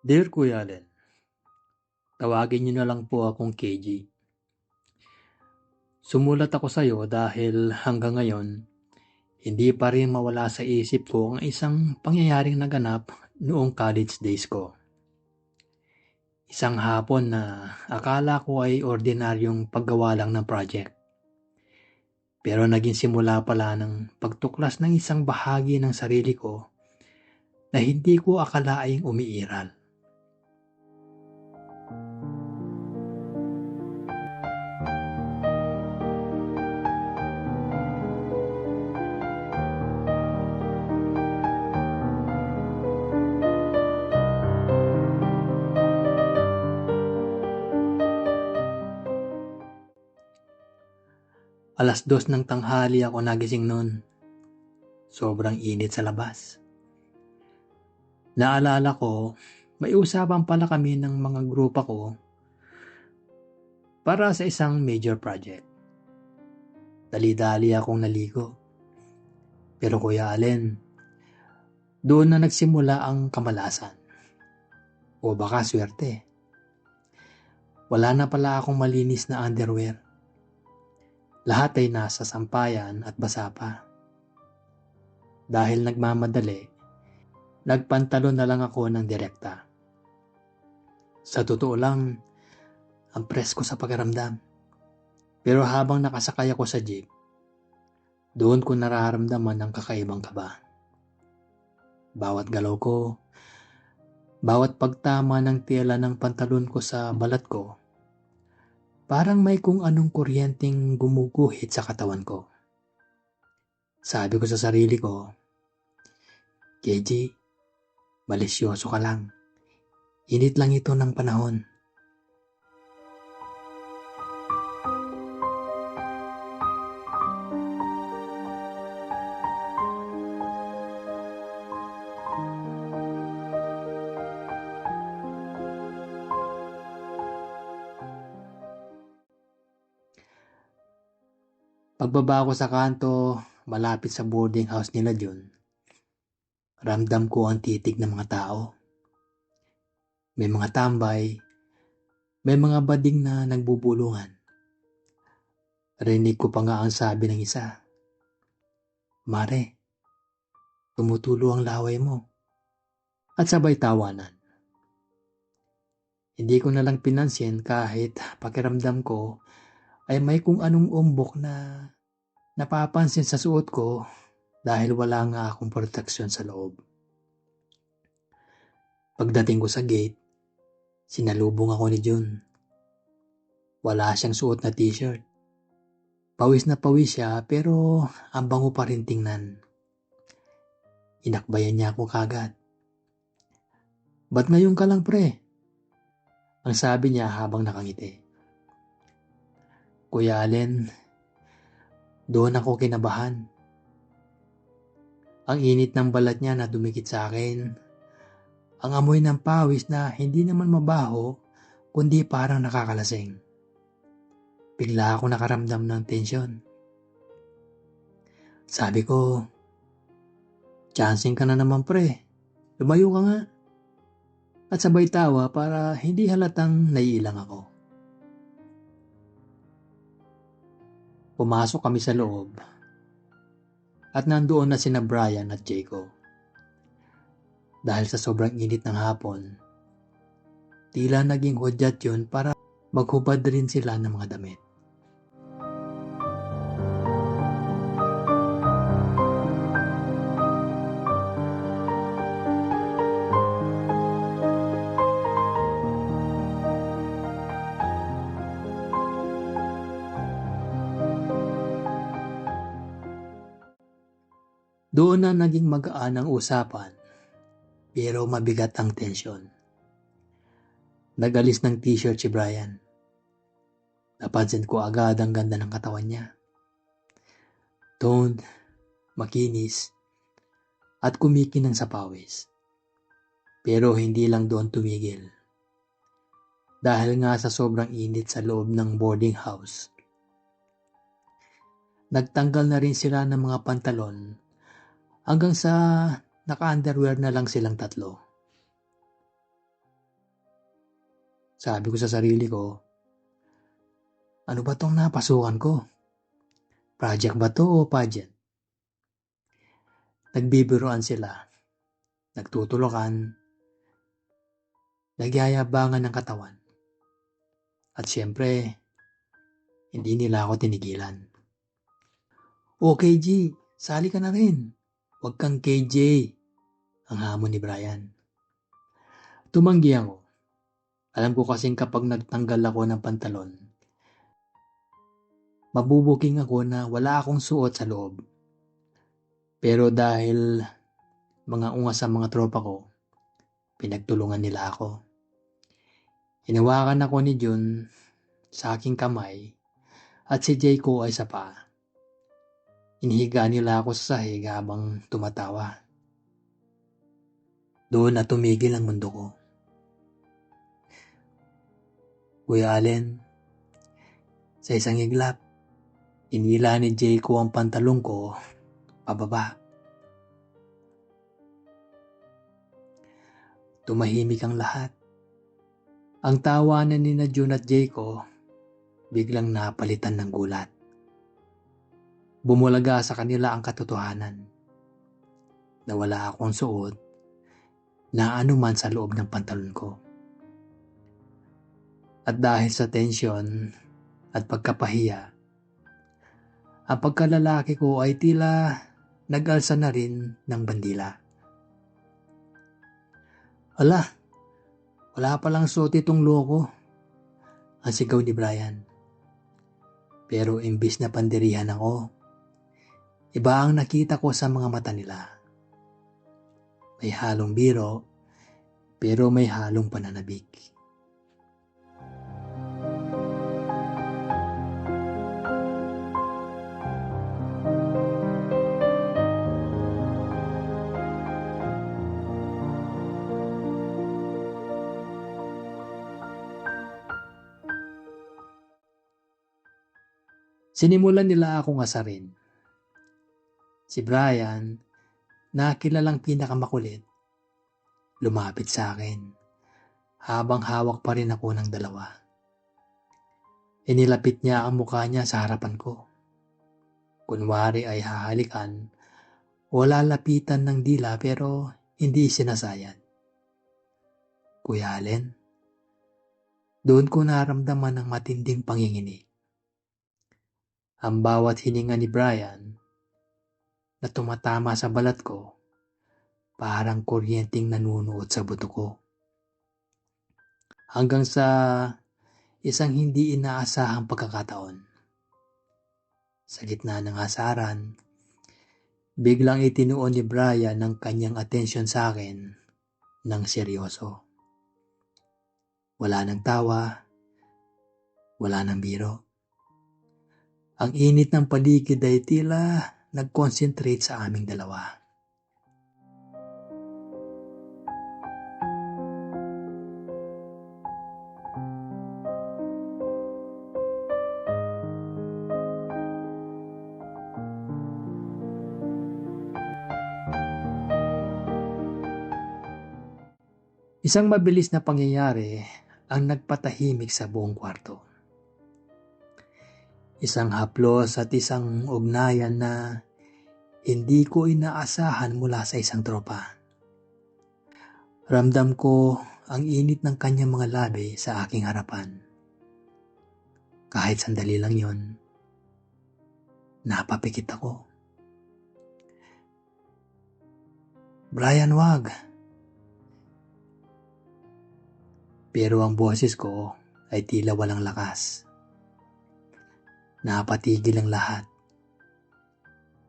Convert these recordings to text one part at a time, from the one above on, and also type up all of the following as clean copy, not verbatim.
Dear Kuya Allen, tawagin niyo na lang po akong KG. Sumulat ako sa iyo dahil hanggang ngayon, hindi pa rin mawala sa isip ko ang isang pangyayaring naganap noong college days ko. Isang hapon na akala ko ay ordinaryong paggawa lang ng project. Pero naging simula pala ng pagtuklas ng isang bahagi ng sarili ko na hindi ko akalaing umiiral. Alas 2 ng tanghali ako nagising noon. Sobrang init sa labas. Naalala ko, may usapan pala kami ng mga grupa ko para sa isang major project. Dali-dali akong naligo. Pero Kuya Allen, doon na nagsimula ang kamalasan. O baka swerte. Wala na pala akong malinis na underwear. Lahat ay nasa sampayan at basa pa. Dahil nagmamadali, nagpantalon na lang ako ng direkta. Sa totoo lang, ang presko sa pakiramdam. Pero habang nakasakay ako sa jeep, doon ko nararamdaman ang kakaibang kaba. Bawat galaw ko, bawat pagtama ng tela ng pantalon ko sa balat ko, parang may kung anong kuryenteng gumuguhit sa katawan ko. Sabi ko sa sarili ko, KG, malisyoso ka lang. Init lang ito ng panahon. Pagbaba ko sa kanto, malapit sa boarding house nila Jun, ramdam ko ang titig ng mga tao. May mga tambay, may mga bading na nagbubulungan. Rinig ko pa nga ang sabi ng isa, Mare, tumutulo ang laway mo. At sabay tawanan. Hindi ko na lang pinansin kahit pakiramdam ko ay may kung anong umbok na napapansin sa suot ko dahil wala nga akong proteksyon sa loob. Pagdating ko sa gate, sinalubong ako ni Jun. Wala siyang suot na t-shirt. Pawis na pawis siya pero ang bango pa rin tingnan. Inakbayan niya ako kagad. Ba't ngayon ka lang pre? Ang sabi niya habang nakangiti. Kuya Allen, doon ako kinabahan. Ang init ng balat niya na dumikit sa akin. Ang amoy ng pawis na hindi naman mabaho kundi parang nakakalasing. Bigla ako nakaramdam ng tensyon. Sabi ko, chancing ka na naman pre. Lumayo ka nga. At sabay tawa para hindi halatang naiilang ako. Pumasok kami sa loob at nandoon na sina Brian at Jaco. Dahil sa sobrang init ng hapon, tila naging hudyat yun para maghubad rin sila ng mga damit. Doon na naging magaan ang usapan, pero mabigat ang tensyon. Nagalis ng t-shirt si Brian. Napansin ko agad ang ganda ng katawan niya. Toned, makinis, at kumikinang sa pawis. Pero hindi lang doon tumigil. Dahil nga sa sobrang init sa loob ng boarding house, nagtanggal na rin sila ng mga pantalon hanggang sa naka-underwear na lang silang tatlo. Sabi ko sa sarili ko, ano ba tong napasukan ko? Project ba to o pageant? Nagbibiruan sila, nagtutulakan, nagyayabangan ng katawan. At syempre, hindi nila ako tinigilan. Okay, G, sali ka na rin. Huwag kang KJ, ang hamon ni Brian. Tumanggi ako. Alam ko kasing kapag nagtanggal ako ng pantalon, mabubuking ako na wala akong suot sa loob. Pero dahil mga ungas sa mga tropa ko, pinagtulungan nila ako. Hinawakan ako ni Jun sa aking kamay at si Jayco ay sa paa. Inihiga nila ako sa sahig habang tumatawa. Doon na tumigil ang mundo ko. Kuya Allen, sa isang iglap, inila ni Jayco ang pantalong ko pababa. Tumahimik ang lahat. Ang tawanan ni na Jun at Jayco biglang napalitan ng gulat. Bumulaga sa kanila ang katotohanan na wala akong suot na anuman sa loob ng pantalon ko. At dahil sa tensyon at pagkapahiya, ang pagkalalaki ko ay tila nag-alsa na rin ng bandila. Wala palang suot itong loko, ang sigaw ni Brian. Pero imbis na pandirihan ako, iba ang nakita ko sa mga mata nila. May halong biro, pero may halong pananabik. Sinimulan nila akong asarin. Si Brian, na kilalang pinakamakulit, lumapit sa akin habang hawak pa rin ako ng dalawa. Inilapit niya ang mukha niya sa harapan ko. Kunwari ay hahalikan o lalapitan ng dila pero hindi sinasayad. Kuya Allen, doon ko naramdaman ng matinding panginginig. Ang bawat hininga ni Brian na tumatama sa balat ko parang kuryenteng nanunuot sa buto ko. Hanggang sa isang hindi inaasahang pagkakataon. Sa gitna ng asaran, biglang itinuon ni Brian ang kanyang atensyon sa akin ng seryoso. Wala nang tawa, wala nang biro. Ang init ng paligid ay tila nag-concentrate sa aming dalawa. Isang mabilis na pangyayari ang nagpatahimik sa buong kwarto. Isang haplos at isang ugnayan na hindi ko inaasahan mula sa isang tropa. Ramdam ko ang init ng kanyang mga labi sa aking harapan. Kahit sandali lang yon, napapikit ako. Brian, wag. Pero ang boses ko ay tila walang lakas. Napatigil ang lahat.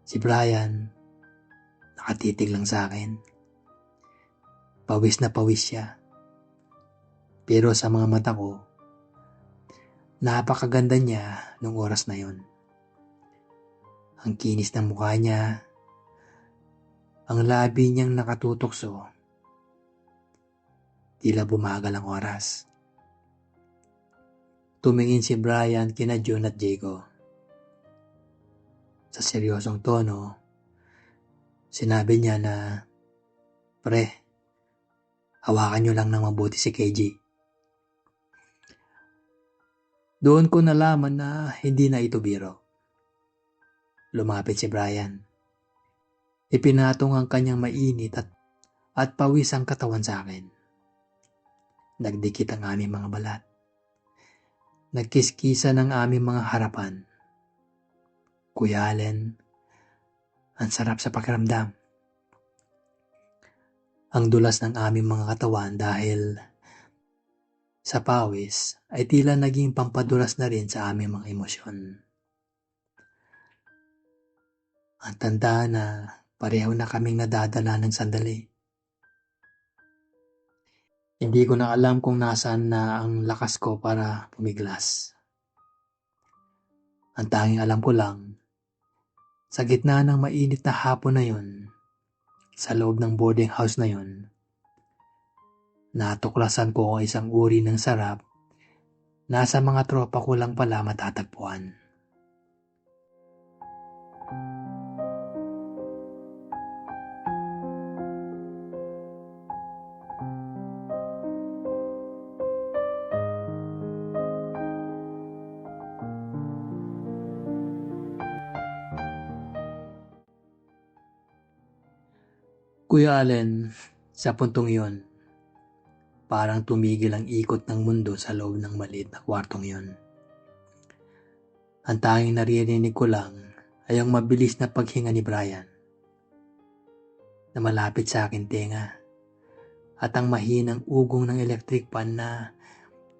Si Brian, nakatitig lang sa akin. Pawis na pawis siya. Pero sa mga mata ko, napakaganda niya nung oras na yon. Ang kinis ng mukha niya, ang labi niyang nakatutokso, tila bumagal ang oras. Tumingin si Brian kina Jun at Jayco. Sa seryosong tono, sinabi niya na, "Pre, hawakan niyo lang ng mabuti si KJ. Doon ko nalaman na hindi na ito biro. Lumapit si Brian. Ipinatong ang kanyang mainit at pawis ang katawan sa akin. Nagdikit ang aming mga balat. Nagkiskisan ang aming mga harapan. Kuya Allen, ang sarap sa pakiramdam. Ang dulas ng aming mga katawan dahil sa pawis ay tila naging pampadulas na rin sa aming mga emosyon. Ang tanda na pareho na kaming nadadala ng sandali. Hindi ko na alam kung nasaan na ang lakas ko para pumiglas. Ang tanging alam ko lang, sa gitna ng mainit na hapon na yon, sa loob ng boarding house na yon, natuklasan ko ang isang uri ng sarap na sa mga tropa ko lang pala matatagpuan. Kuya Allen, sa puntong yon, parang tumigil ang ikot ng mundo sa loob ng maliit na kwartong yon. Ang tanging naririnig ko lang ay ang mabilis na paghinga ni Brian na malapit sa akin tenga at ang mahinang ugong ng electric fan na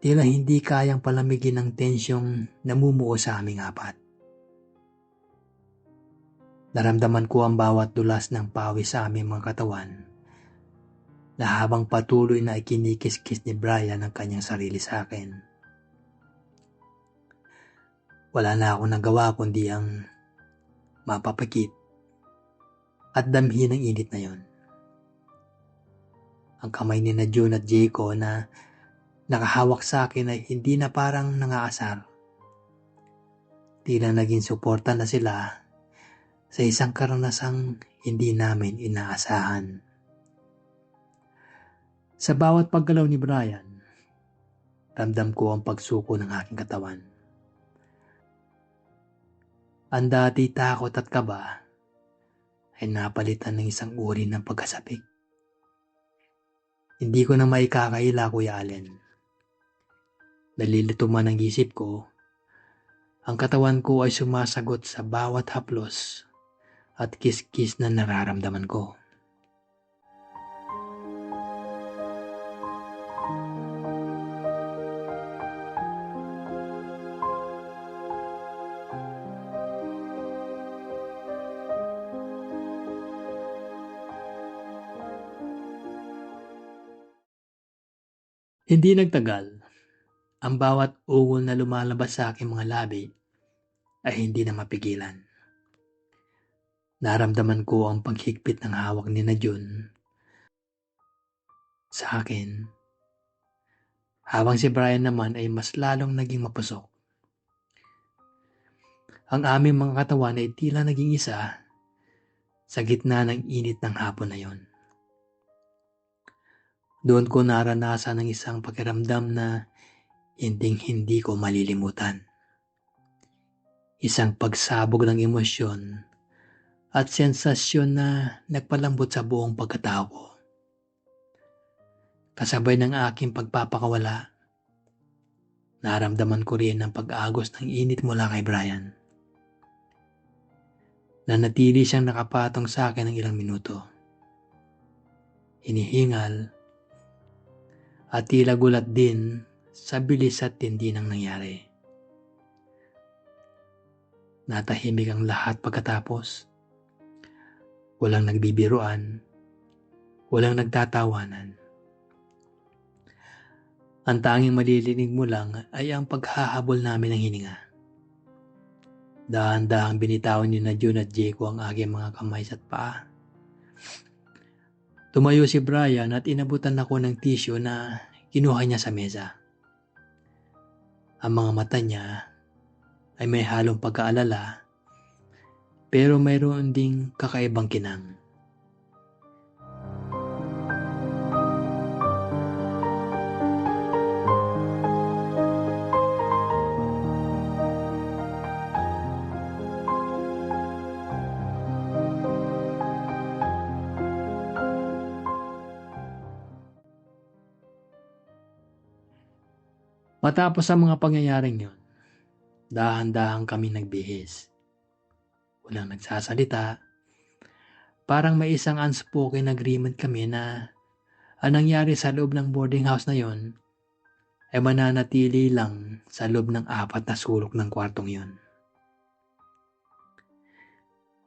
tila hindi kayang palamigin ng tensyong namumuo sa aming apat. Naramdaman ko ang bawat dulas ng pawis sa aming mga katawan na habang patuloy na ikinikis-kis ni Brian ang kanyang sarili sa akin. Wala na ako nagawa kundi ang mapapakit at damhin ang init na yon. Ang kamay ni na June at Jayco na nakahawak sa akin ay hindi na parang nangaasar. Tila naging suporta na sila sa isang karanasang hindi namin inaasahan. Sa bawat paggalaw ni Brian, ramdam ko ang pagsuko ng aking katawan. Ang dati takot at kaba ay napalitan ng isang uri ng pagkasapik. Hindi ko na maikakaila, Kuya Allen. Nalilito man ang isip ko, ang katawan ko ay sumasagot sa bawat haplos at kiskis na nararamdaman ko. Hindi nagtagal, ang bawat ungol na lumalabas sa aking mga labi ay hindi na mapigilan. Naramdaman ko ang paghigpit ng hawak ni na June sa akin, habang si Brian naman ay mas lalong naging mapusok. Ang aming mga katawan ay tila naging isa sa gitna ng init ng hapon na yon. Doon ko naranasan ang isang pakiramdam na hindi ko malilimutan. Isang pagsabog ng emosyon at sensasyon na nagpalambot sa buong pagkatao ko. Kasabay ng aking pagpapakawala, naramdaman ko rin ang pag-agos ng init mula kay Brian. Nanatili siyang nakapatong sa akin ng ilang minuto. Hinihingal at tila gulat din sa bilis at tindi ng nangyari. Natahimik ang lahat pagkatapos. Walang nagbibiruan, walang nagtatawanan. Ang tanging malilinig mo lang ay ang paghahabol namin ng hininga. Dahan-dahang binitawan ni na June at Jayco ang aking mga kamay at paa. Tumayo si Brian at inabutan ako ng tissue na kinuha niya sa mesa. Ang mga mata niya ay may halong pagkaalala pero mayroon ding kakaibang kinang. Matapos ang mga pangyayaring yun, dahan-dahan kami nagbihis. Walang nagsasalita. Parang may isang unspoken agreement kami na ang nangyari sa loob ng boarding house na yon ay mananatili lang sa loob ng 4 na sulok ng kwartong yon.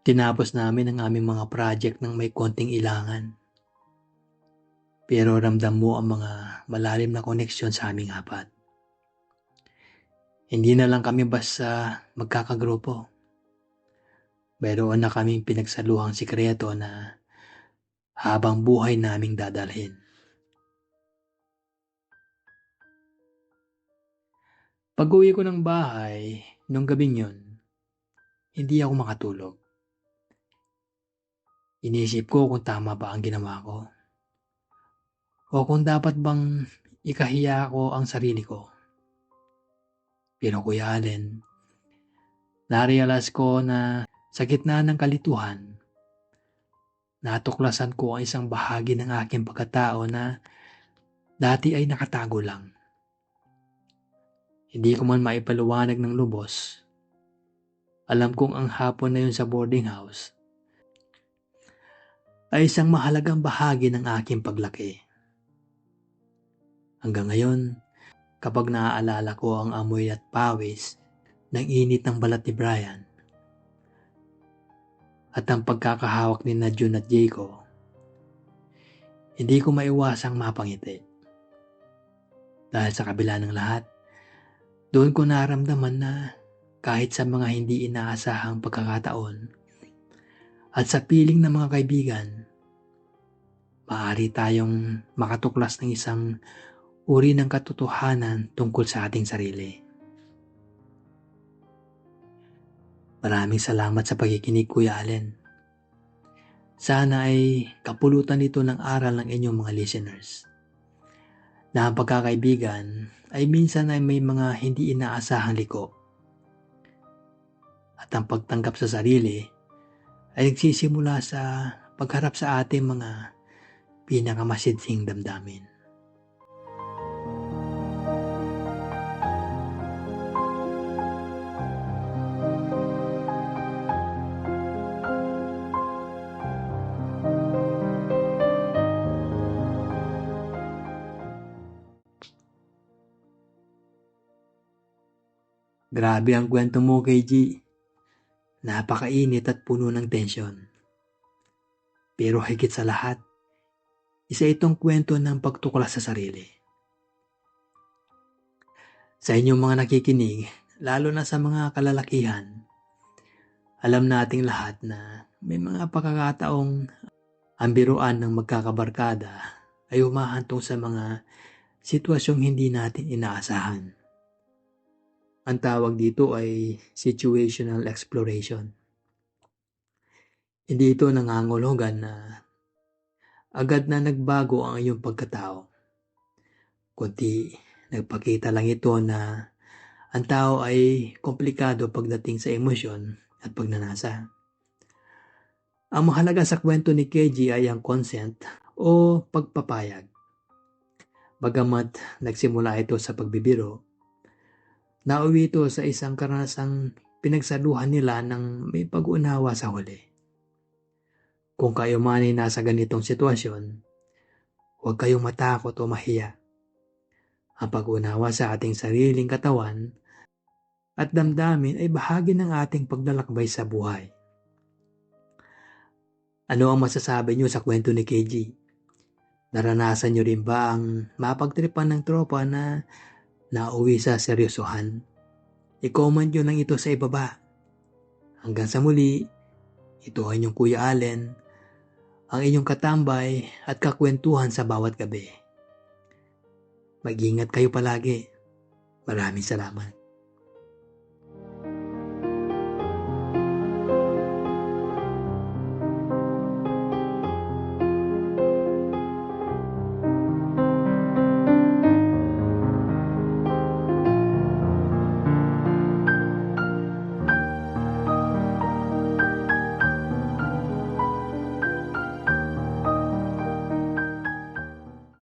Tinapos namin ang aming mga project ng may konting ilangan. Pero ramdam mo ang mga malalim na koneksyon sa aming 4. Hindi na lang kami basta magkakagrupo. Meron na kaming pinagsaluhang sikreto na habang buhay naming dadalhin. Pag-uwi ko ng bahay, nung gabing yun, hindi ako makatulog. Inisip ko kung tama ba ang ginawa ko. O kung dapat bang ikahiya ko ang sarili ko. Pero Kuya Allen, narealize ko na sa gitna ng kalituhan, natuklasan ko ang isang bahagi ng aking pagkatao na dati ay nakatago lang. Hindi ko man maipaliwanag ng lubos. Alam kong ang hapon na yun sa boarding house ay isang mahalagang bahagi ng aking paglaki. Hanggang ngayon, kapag naaalala ko ang amoy at pawis ng init ng balat ni Brian at ang pagkakahawak ni June at Jayco, hindi ko maiwasang mapangiti. Dahil sa kabila ng lahat, doon ko naramdaman na kahit sa mga hindi inaasahang pagkakataon at sa piling ng mga kaibigan, maaari tayong makatuklas ng isang uri ng katotohanan tungkol sa ating sarili. Maraming salamat sa pakikinig, Kuya Allen. Sana ay kapulutan ito ng aral ng inyong mga listeners. Na ang pagkakaibigan ay minsan ay may mga hindi inaasahang liko. At ang pagtanggap sa sarili ay nagsisimula sa pagharap sa ating mga pinakamasidhing damdamin. Grabe ang kwento mo, KG. Napakainit at puno ng tensyon. Pero higit sa lahat, isa itong kwento ng pagtuklas sa sarili. Sa inyong mga nakikinig, lalo na sa mga kalalakihan, alam nating lahat na may mga pagkakataong ang biruan ng magkakabarkada ay humahantong sa mga sitwasyong hindi natin inaasahan. Ang tawag dito ay situational exploration. Hindi ito nangangulugan na agad na nagbago ang iyong pagkatao. Kundi nagpakita lang ito na ang tao ay komplikado pagdating sa emosyon at pagnanasa. Ang mahalaga sa kwento ni KG ay ang consent o pagpapayag. Bagamat nagsimula ito sa pagbibiro, nauwi ito sa isang karanasang pinagsaluhan nila ng may pag-unawa sa huli. Kung kayo man ay nasa ganitong sitwasyon, huwag kayong matakot o mahiya. Ang pag-unawa sa ating sariling katawan at damdamin ay bahagi ng ating paglalakbay sa buhay. Ano ang masasabi niyo sa kwento ni KG? Naranasan niyo rin ba ang mapagtripan ng tropa na nauwi sa seryosohan? I-comment nyo lang ito sa ibaba. Hanggang sa muli, ito ay inyong Kuya Allen, ang inyong katambay at kakwentuhan sa bawat gabi. Mag-ingat kayo palagi. Maraming salamat.